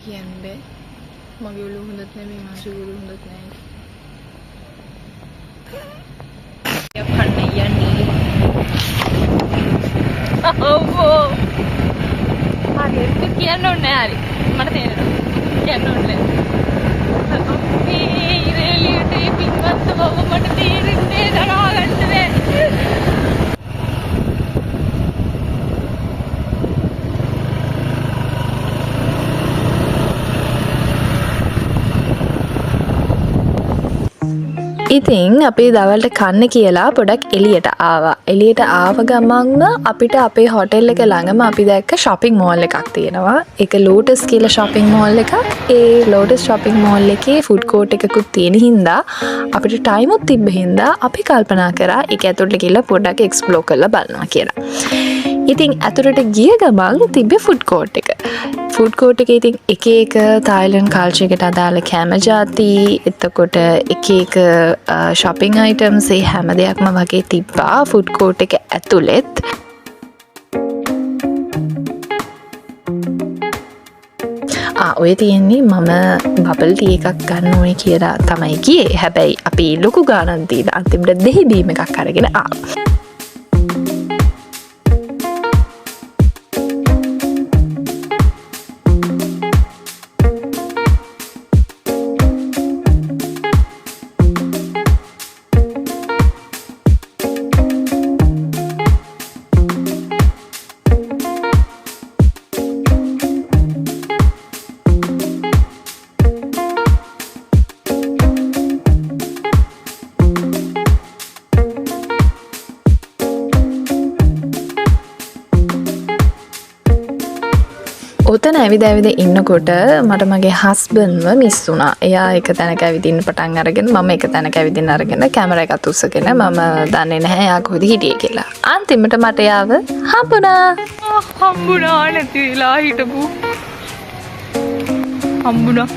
කියන්නේ මගේ ඔළුව හොඳත් නෙමෙයි මාසුගේ ඔළුව හොඳත් නැහැ. යපන්න යන්නේ. ඔව්. හරි ඒක කියන්න ඕනේ හරි. මට තේරෙනවා. කියන්න ඕනේ. අපේ ඉරේලියට ඒ පින්වත් බව මට තේරෙන්නේ දරා ගන්න බැහැ. ඉතින් අපි දවල්ට කන්න කියලා පොඩක් එළියට ආවා. එළියට ආව ගමන්ම අපිට අපේ හොටෙල් එක ළඟම අපි දැක්ක shopping mall එකක් තියෙනවා. ඒක Lotus කියලා shopping mall එකක්. ඒ Lotus shopping mall එකේ food court එකකුත් තියෙන හින්දා අපිට time උත් තිබ්බ හින්දා අපි කල්පනා කරා ඒක ඇතුළට ගිහලා පොඩක් explore කරලා බලනවා කියලා. ඉතින් ඇතුළට ගිය ගමන් තිබ්බේ food court එක. food court එකේ ඉතින් එක එක Thailand culture එකට අදාළ කෑම ಜಾති, එතකොට එක එක shopping items ඒ හැම දෙයක්ම වගේ තිබ්බා food court එක ඇතුළෙත්. ඔය තියෙන්නේ මම බබල් ටී එකක් ගන්න ඕනේ කියලා තමයි ගියේ. හැබැයි අපි ලොකු ගාණක් දීලා අන්තිමට දෙහි බීම එකක් අරගෙන ආවා. ඔතන ඇවිද ඉන්නකොට මට මගේ හස්බන්ඩ්ව මිස් වුණා. එයා එක තැනක ඇවිදින්න පටන් අරගෙන මම එක තැනක ඇවිදින්න අරගෙන කැමරා එකත් උස්සගෙන මම දන්නේ නැහැ එයා කොහෙද හිටියේ කියලා. අන්තිමට මට එයාව හම්බුණා. හම්බුණා නැති වෙලා හිටපු. හම්බුණා.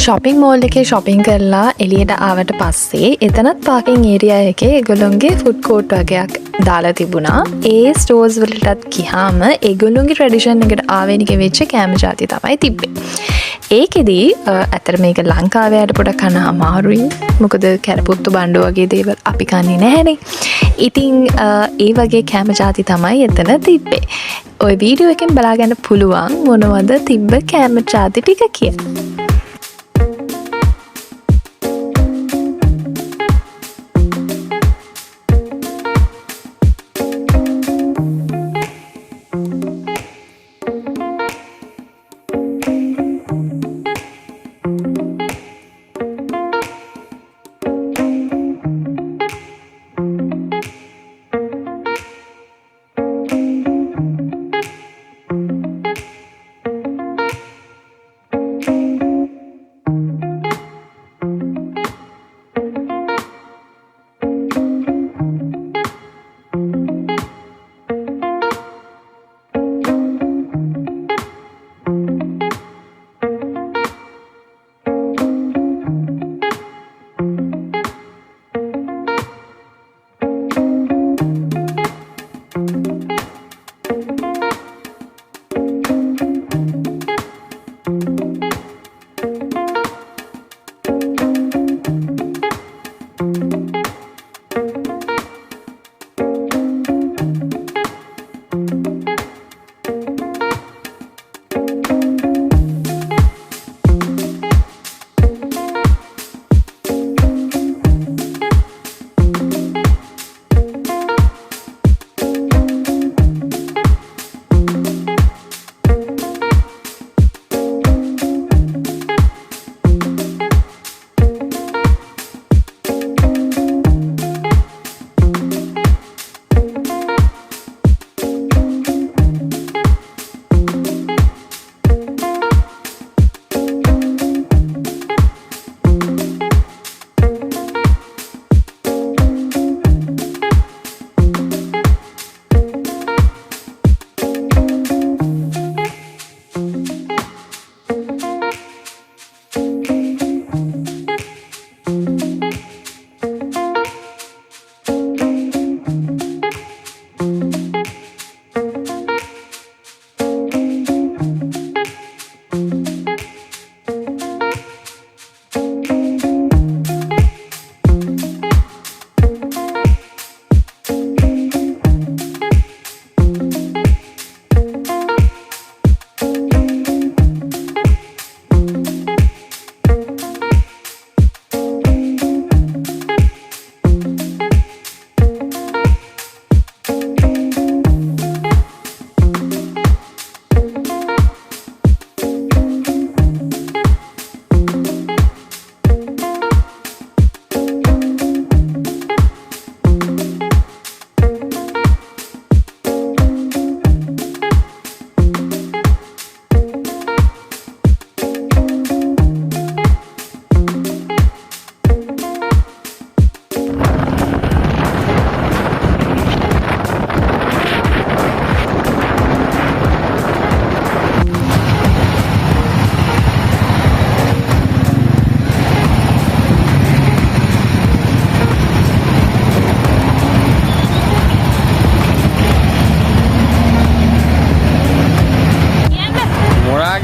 shopping mall එකේ shopping කරලා එළියට ආවට පස්සේ එතනත් parking area එකේ ඒගොල්ලොන්ගේ food court වගේක් දාලා තිබුණා. ඒ stores වලටත් ගියාම ඒගොල්ලොන්ගේ tradition එකට ආවේනික වෙච්ච කෑම ಜಾති තමයි තිබ්බේ. ඒකෙදි ඇත්තට මේක ලංකාවේ අයට පොඩක් කන්න අමාරුයි. මොකද කැරපොත්තු බණ්ඩෝ වගේ දේවල් අපි කන්නේ නැහැනේ. ඉතින් ඒ වගේ කෑම ಜಾති තමයි එතන තිබ්බේ. ওই වීඩියෝ එකෙන් බලාගන්න පුළුවන් මොනවද තිබ්බ කෑම ಜಾති ටික කියලා.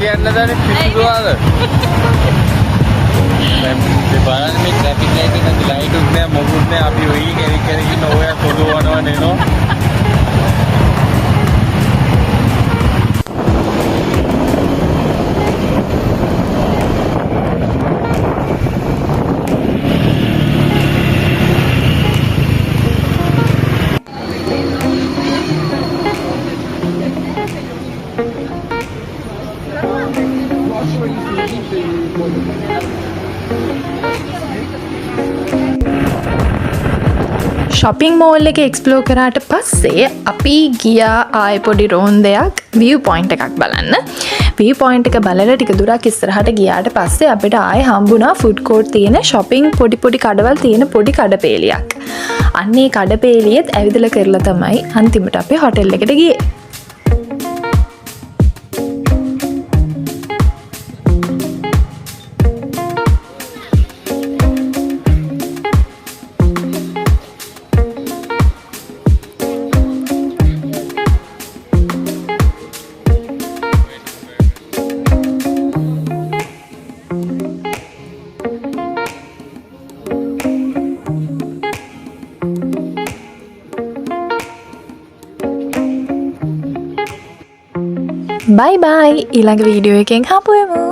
කියන්න දන්නේ පිටුවාද මේ බලන්න මේ ට්‍රැෆික් ලයිට් එක ලයිට් උත් නෑ මොකුත් නෑ අපි වෙයි කෙනෙක් ඉන්න ඔය කොළුවනවා නේනෝ shopping mall එක එක්ස්ප්ලෝර් කරාට පස්සේ අපි ගියා ආයෙ පොඩි රෝන්දයක් view point එකක් බලන්න. view point එක බලලා ටික දුරක් ඉස්සරහට ගියාට පස්සේ අපිට ආයෙ හම්බුණා food court තියෙන shopping පොඩි කඩවල් තියෙන පොඩි කඩපේලියක්. අන්න ඒ කඩපේලියෙත් ඇවිදලා කරලා තමයි අන්තිමට අපි හොටෙල් එකට ගියේ. බයි බයි ඊළඟ වීඩියෝ එකෙන් හම්බුවෙමු